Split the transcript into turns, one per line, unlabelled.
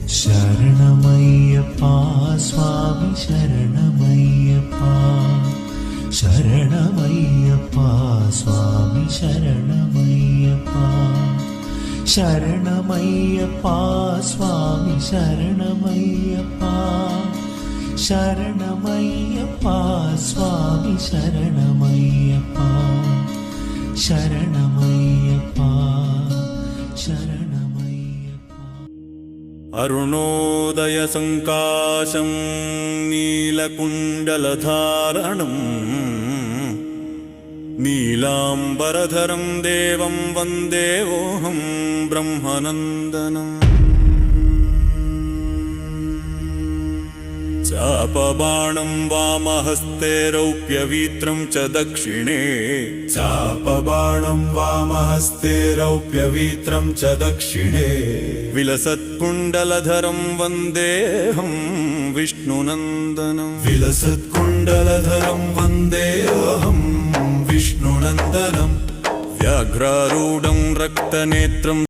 शरणमय्यप्पा स्वामी शरणमय्यप्पा शरणमय्यप्पा स्वामी शरणमय्यप्पा शरणमय्यप्पा स्वामी शरणमय्यप्पा शरणमय्यप्पा स्वामी शरणमय्यप्पा शरणमय्यप्पा शरणमय्यप्पा।
अरुणोदय संकाशं नीलकुण्डलधारणं नीलाम्बरधरं देवं वन्देऽहं ब्रह्मनन्दनम्। चापबाणं वामहस्ते रौप्यवीत्रं च दक्षिणे
चापबाणं वामहस्ते रौप्यवीत्रं च दक्षिणे
विलसत्कुण्डलधरं वन्देऽहं विष्णुनन्दनं।
विलसत्कुण्डलधरं वन्देऽहं विष्णुनन्दनं।
व्याघ्रारूढं रक्तनेत्रं